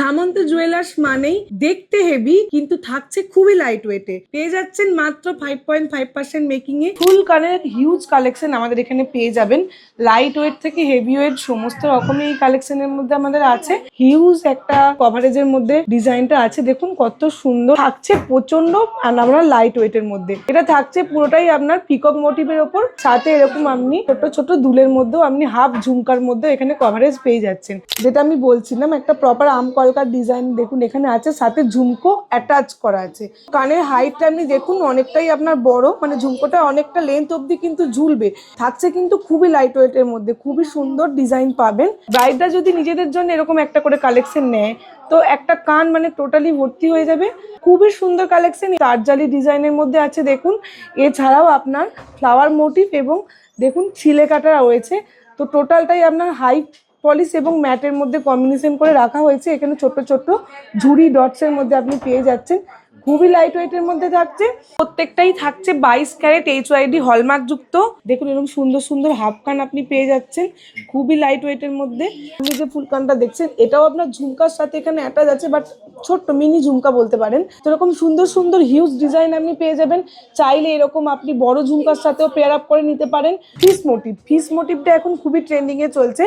সামন্ত jewellers মানেই দেখতে heavy কিন্তু থাকছে খুবই লাইট ওয়েটে। পেয়ে যাচ্ছেন মাত্র 5.5% মেকিং এ ফুল কানের হিউজ কালেকশন আমাদের এখানে পেয়ে যাবেন। লাইট ওয়েট থেকে হেভি ওয়েট সমস্ত রকমের এই কালেকশনের মধ্যে আমাদের আছে। হিউজ একটা কভারেজের মধ্যে ডিজাইনটা আছে, দেখুন কত সুন্দর থাকছে, প্রচন্ড আমরা লাইট ওয়েটের মধ্যে। এটা থাকছে পুরোটাই আপনার পিকক মোটিভের ওপর, সাথে এরকম আপনি ছোট ছোট দুলের মধ্যেও আপনি হাফ ঝুমকার মধ্যে এখানে কভারেজ পেয়ে যাচ্ছেন। যেটা আমি বলছিলাম একটা প্রপার আম কলকার ডিজাইন দেখুন এখানে আছে, সাথে ঝুমকো অ্যাটাচ করা আছে। কানের হাইটটা আপনি দেখুন অনেকটাই আপনার বড়, মানে ঝুমকোটা অনেকটা লেন্থ অব্দি কিন্তু ঝুলবে, থাকছে কিন্তু খুবই লাইট ওয়েটের মধ্যে, খুবই সুন্দর ডিজাইন পাবেন। ব্রাইডরা যদি নিজেদের জন্য এরকম একটা করে কালেকশন নেয় তো একটা কান মানে টোটালি ভর্তি হয়ে যাবে। খুবই সুন্দর কালেকশন, তারজালি ডিজাইনের মধ্যে আছে দেখুন। এছাড়াও আপনার ফ্লাওয়ার মোটিভ এবং দেখুন ছিলে কাটা রয়েছে। তো টোটালটাই আপনার হাই পলিশ এবং ম্যাটের মধ্যে কম্বিনেশন করে রাখা হয়েছে। এখানে ছোট ছোট ঝুড়ি ডটসের মধ্যে আপনি পেয়ে যাচ্ছেন, খুবই লাইট ওয়েটের মধ্যে থাকছে। প্রত্যেকটাই থাকছে 22 ক্যারেট HYD হলমার্ক যুক্ত। দেখুন এরকম সুন্দর সুন্দর হাফ কান আপনি পেয়ে যাচ্ছেন খুবই লাইট ওয়েটের মধ্যে। আপনি যে ফুল কানটা দেখছেন এটাও আপনার ঝুমকার সাথে এখানে অ্যাটাচ আছে, বাট ছোট্ট মিনি ঝুমকা বলতে পারেন। তো এরকম সুন্দর সুন্দর হিউজ ডিজাইন আপনি পেয়ে যাবেন। চাইলে এরকম আপনি বড় ঝুমকার সাথেও পেয়ার আপ করে নিতে পারেন। ফিস মোটিভটা এখন খুবই ট্রেন্ডিং এ চলছে।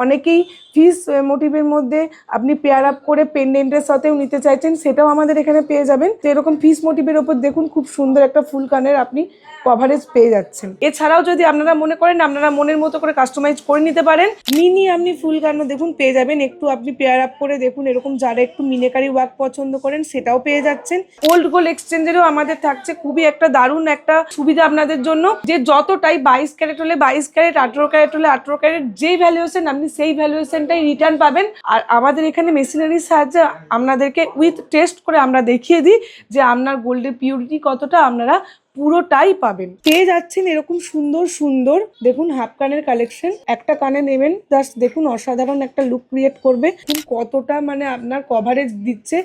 অনেকেই ফিস মোটিভের মধ্যে আপনি পেয়ার আপ করে পেন্ডেন্টের সাথেও নিতে চাইছেন, সেটাও আমাদের এখানে পেয়ে যাবেন। তো এরকম ফিস মোটিভের ওপর দেখুন খুব সুন্দর একটা ফুল কানের আপনি কভারেজ পেয়ে যাচ্ছেন। এছাড়াও যদি আপনারা মনে করেন আপনারা মনের মতো করে কাস্টমাইজ করে নিতে পারেন, মিনি আপনি ফুল কানও দেখুন পেয়ে যাবেন। একটু আপনি পেয়ার আপ করে দেখুন, এরকম যারা একটু মিনেকারি ওয়ার্ক পছন্দ করেন সেটাও পেয়ে যাচ্ছেন। ওল্ড গোল্ড এক্সচেঞ্জেরও আমাদের থাকছে খুবই একটা দারুণ একটা সুবিধা আপনাদের জন্য, যে যতটাই 22 ক্যারেট হলে 22 ক্যারেট, 18 ক্যারেট হলে 18 ক্যারেট, যেই ভ্যালুয়েশন আপনি সেই ভ্যালুয়েশনটাই রিটার্ন পাবেন। আর আমাদের এখানে মেশিনারির সাহায্যে আপনাদেরকে উইথ টেস্ট করে আমরা দেখিয়ে দিই যে আপনার গোল্ডের পিউরিটি কতটা, আপনারা পুরোটাই পাবেন। পেয়ে যাচ্ছেন এরকম সুন্দর সুন্দর দেখুন হাফ কানের কালেকশন। একটা কানে নেবেন জাস্ট দেখুন অসাধারণ একটা লুক ক্রিয়েট করবে। কতটা মানে আপনার কভারেজ দিচ্ছে,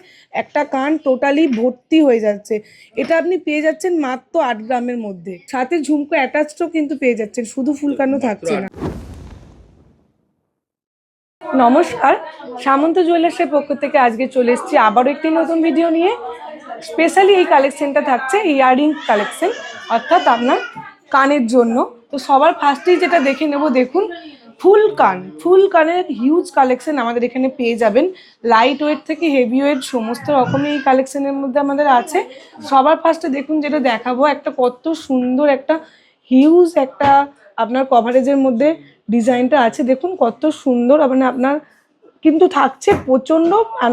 একটা কান টোটালি ভর্তি হয়ে যাচ্ছে। এটা আপনি পেয়ে যাচ্ছেন মাত্র 8 গ্রামের মধ্যে, সাথে ঝুমকো অ্যাটাচডও কিন্তু পেয়ে যাচ্ছেন, শুধু ফুল কানও থাকছে না। নমস্কার, সামন্ত জুয়েলার্সের পক্ষ থেকে আজকে চলে এসেছি আবারও একটি নতুন ভিডিও নিয়ে। স্পেশালি এই কালেকশনটা থাকছে ইয়াররিং কালেকশন, অর্থাৎ আপনার কানের জন্য। তো সবার ফার্স্টেই যেটা দেখে নেব, দেখুন ফুল কানের হিউজ কালেকশন আমাদের এখানে পেয়ে যাবেন। লাইট ওয়েট থেকে হেভি ওয়েট সমস্ত রকমের এই কালেকশনের মধ্যে আমাদের আছে। সবার ফার্স্টে দেখুন যেটা দেখাবো, একটা কত সুন্দর একটা হিউজ একটা আপনার কভারেজের মধ্যে ডিজাইনটা আছে, দেখুন কত সুন্দর। মানে আপনার কিন্তু থাকছে প্রচণ্ড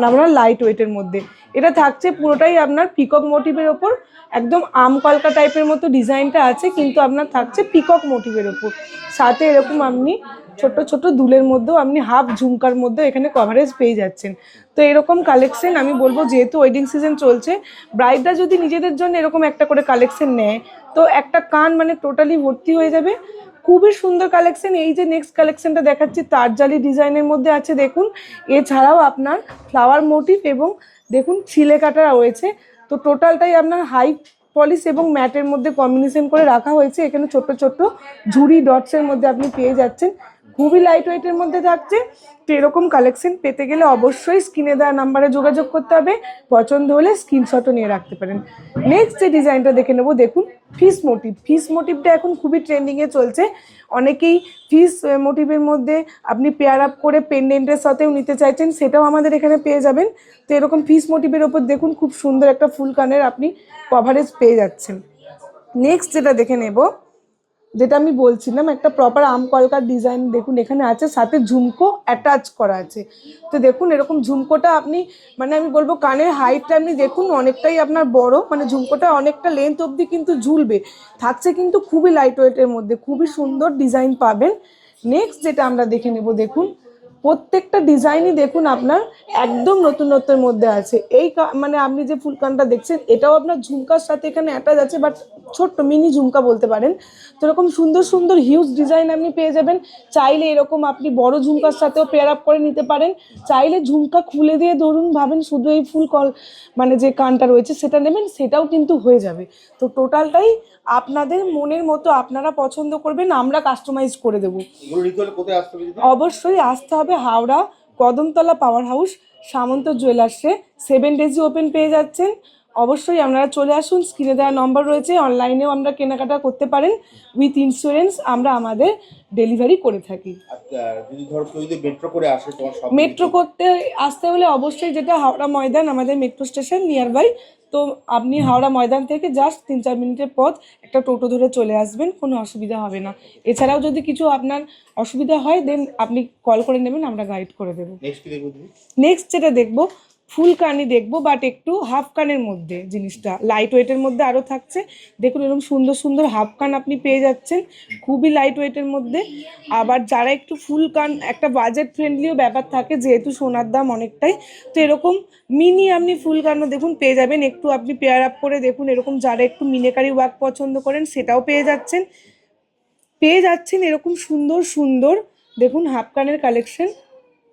আমরা লাইট ওয়েটের মধ্যে। এটা থাকছে পুরোটাই আপনার পিকক মোটিভের ওপর, একদম আম কলকা টাইপের মতো ডিজাইনটা আছে, কিন্তু আপনার থাকছে পিকক মোটিভের ওপর, সাথে এরকম আপনি ছোট ছোট দুলের মধ্যেও আপনি হাফ ঝুমকার মধ্যে এখানে কভারেজ পেয়ে যাচ্ছেন। তো এরকম কালেকশন আমি বলবো, যেহেতু ওয়েডিং সিজন চলছে, ব্রাইডরা যদি নিজেদের জন্য এরকম একটা করে কালেকশন নেয় তো একটা কান মানে টোটালি ভর্তি হয়ে যাবে। খুবই সুন্দর কালেকশন। এই যে নেক্সট কালেকশনটা দেখাচ্ছি তারজালি ডিজাইনের মধ্যে আছে দেখুন। এছাড়াও আপনার ফ্লাওয়ার মোটিভ এবং দেখুন ছিলে কাটা রয়েছে। তো টোটালটাই আপনার হাই পলিশ এবং ম্যাটের মধ্যে কম্বিনেশন করে রাখা হয়েছে। এখানে ছোট ছোট ঝুড়ি ডটসের মধ্যে আপনি পেয়ে যাচ্ছেন, খুবই লাইট ওয়েটের মধ্যে থাকছে। তো এরকম কালেকশন পেতে গেলে অবশ্যই স্ক্রিনে দেওয়া নাম্বারে যোগাযোগ করতে হবে, পছন্দ হলে স্ক্রিনশটও নিয়ে রাখতে পারেন। নেক্সট যে ডিজাইনটা দেখে নেবো, দেখুন ফিস মোটিভটা এখন খুবই ট্রেন্ডিংয়ে চলছে। অনেকেই ফিস মোটিভের মধ্যে আপনি পেয়ার আপ করে পেন্ডেন্টের সাথেও নিতে চাইছেন, সেটাও আমাদের এখানে পেয়ে যাবেন। তো এরকম ফিস মোটিভের ওপর দেখুন খুব সুন্দর একটা ফুল কানের আপনি কভারেজ পেয়ে যাচ্ছেন। নেক্সট যেটা দেখে নেব, যেটা আমি বলছিলাম একটা প্রপার আম কলকার ডিজাইন দেখুন এখানে আছে, সাথে ঝুমকো অ্যাটাচ করা আছে। তো দেখুন এরকম ঝুমকোটা আপনি মানে আমি বলবো কানের হাইটটা আপনি দেখুন অনেকটাই আপনার বড়, মানে ঝুমকোটা অনেকটা লেন্থ অবধি কিন্তু ঝুলবে, থাকছে কিন্তু খুবই লাইট ওয়েটের মধ্যে, খুবই সুন্দর ডিজাইন পাবেন। নেক্সট যেটা আমরা দেখে নেব, দেখুন প্রত্যেকটা ডিজাইনই দেখুন আপনার একদম নতুনত্বের মধ্যে আছে। এই মানে আপনি যে ফুলকানটা দেখছেন এটাও আপনার ঝুমকার সাথে এখানে অ্যাটাচ আছে, বাট ছোট্ট মিনি ঝুমকা বলতে পারেন। তো এরকম সুন্দর সুন্দর হিউজ ডিজাইন আপনি পেয়ে যাবেন। চাইলে এরকম আপনি বড় ঝুমকার সাথেও পেয়ার আপ করে নিতে পারেন, চাইলে ঝুমকা খুলে দিয়ে ধরুন ভাবেন শুধু এই মানে যে কানটা রয়েছে সেটা নেবেন, সেটাও কিন্তু হয়ে যাবে। তো টোটালটাই আপনাদের মনের মতো আপনারা পছন্দ করবেন, আমরা কাস্টমাইজ করে দেবো। অবশ্যই আসতে হবে হাওড়া কদমতলা পাওয়ার হাউস সামন্ত জুয়েলার্সে 7 ডেজই ওপেন পেয়ে যাচ্ছেন। অবশ্যই আপনারা চলে আসুন, স্ক্রিনে দেওয়া নম্বর রয়েছে, অনলাইনেও আমরা কেনাকাটা করতে পারেন, উইথ ইন্স্যুরেন্স আমরা আমাদের ডেলিভারি করে থাকি। মেট্রো করতে আসতে হলে অবশ্যই যেটা হাওড়া ময়দান আমাদের মেট্রো স্টেশন নিয়ার বাই, তো আপনি হাওড়া ময়দান থেকে জাস্ট 3-4 মিনিটের পথ একটা টোটো ধরে চলে আসবেন, কোনো অসুবিধা হবে না। এছাড়াও যদি কিছু আপনার অসুবিধা হয় দেন আপনি কল করে নেবেন, আমরা গাইড করে দেবো। নেক্সট যেটা দেখবো ফুল কানই দেখবো, বাট একটু হাফ কানের মধ্যে, জিনিসটা লাইট ওয়েটের মধ্যে আরও থাকছে। দেখুন এরকম সুন্দর সুন্দর হাফ কান আপনি পেয়ে যাচ্ছেন, খুবই লাইট ওয়েটের মধ্যে। আবার যারা একটু ফুল কান, একটা বাজেট ফ্রেন্ডলিও ব্যাপার থাকে যেহেতু সোনার দাম অনেকটাই, তো এরকম মিনি আপনি ফুল কানও দেখুন পেয়ে যাবেন। একটু আপনি পেয়ার আপ করে দেখুন, এরকম যারা একটু মিনেকারি ওয়ার্ক পছন্দ করেন সেটাও পেয়ে যাচ্ছেন এরকম সুন্দর সুন্দর দেখুন হাফ কানের কালেকশন।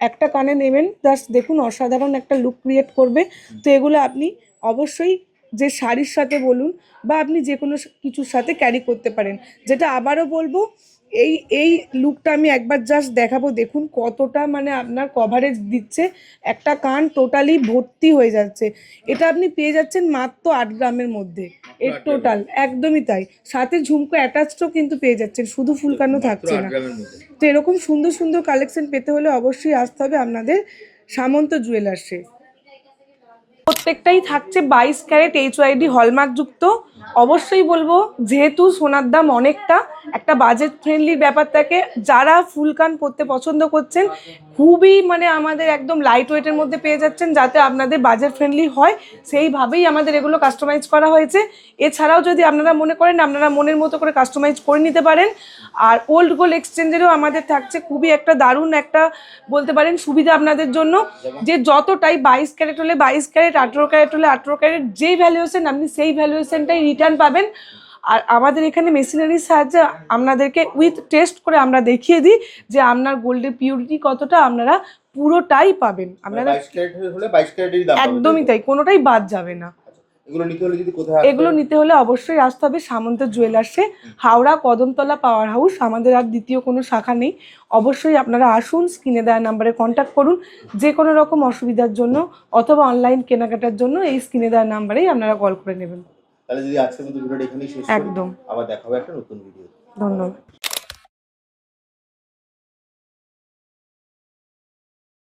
একটা কানে নেবেন, জাস্ট দেখুন অসাধারণ একটা লুক ক্রিয়েট করবে। তো এগুলো আপনি অবশ্যই যে শাড়ির সাথে বলুন বা আপনি যে কোনো কিছুর সাথে ক্যারি করতে পারেন। যেটা আবারও বলবো, এই লুকটা আমি একবার জাস্ট দেখাবো, দেখুন কতটা মানে আপনার কভারেজ দিচ্ছে, একটা কান টোটালি ভর্তি হয়ে যাচ্ছে। এটা আপনি পেয়ে যাচ্ছেন মাত্র 8 গ্রামের মধ্যে, এর টোটাল একদমই তাই। সাথে ঝুমকো অ্যাটাচডও কিন্তু পেয়ে যাচ্ছেন, শুধু ফুল কানও থাকছে না। তো এরকম সুন্দর সুন্দর কালেকশন পেতে হলে অবশ্যই আসতে হবে আপনাদের সামন্ত জুয়েলার্সে। প্রত্যেকটাই থাকছে 22 ক্যারেট HYD হলমার্ক যুক্ত। অবশ্যই বলবো যেহেতু সোনার দাম অনেকটা, একটা বাজেট ফ্রেন্ডলি ব্যাপার থাকে, যারা ফুল কান পরতে পছন্দ করছেন খুবই মানে আমাদের একদম লাইট ওয়েটের মধ্যে পেয়ে যাচ্ছেন, যাতে আপনাদের বাজেট ফ্রেন্ডলি হয় সেইভাবেই আমাদের এগুলো কাস্টমাইজ করা হয়েছে। এছাড়াও যদি আপনারা মনে করেন আপনারা মনের মতো করে কাস্টমাইজ করে নিতে পারেন। আর ওল্ড গোল্ড এক্সচেঞ্জেরও আমাদের থাকছে খুবই একটা দারুণ একটা বলতে পারেন সুবিধা আপনাদের জন্য, যে যতটাই 22 ক্যারেট হলে 22 ক্যারেট, 18 ক্যারেট হলে 18 ক্যারেট, যেই ভ্যালুয়েশন আপনি সেই ভ্যালুয়েশনটাই রিটার্ন পাবেন। আর আমাদের এখানে মেশিনারির সাহায্যে আপনাদেরকে উইথ টেস্ট করে আমরা দেখিয়ে দিই যে আপনার গোল্ডের পিউরিটি কতটা, আপনারা পুরোটাই পাবেন। আপনারা 22 ক্যারেট হলে 22 ক্যারেটেরই দাম পাবেন, একদমই তাই, কোনোটাই বাদ যাবে না। এগুলো নিতে হলে অবশ্যই আসতে হবে সামন্ত জুয়েলার্সে, হাওড়া কদমতলা পাওয়ার হাউস, আমাদের আর দ্বিতীয় কোনো শাখা নেই। অবশ্যই আপনারা আসুন, স্ক্রিনে দেওয়া নাম্বারে কন্ট্যাক্ট করুন যে কোনো রকম অসুবিধার জন্য অথবা অনলাইন কেনাকাটার জন্য এই স্ক্রিনে দেওয়া নাম্বারেই আপনারা কল করে নেবেন। তাহলে যদি আজকের মতো ভিডিওটা এখানেই শেষ করি, একদম আবার দেখা হবে একটা নতুন ভিডিও। ধন্যবাদ।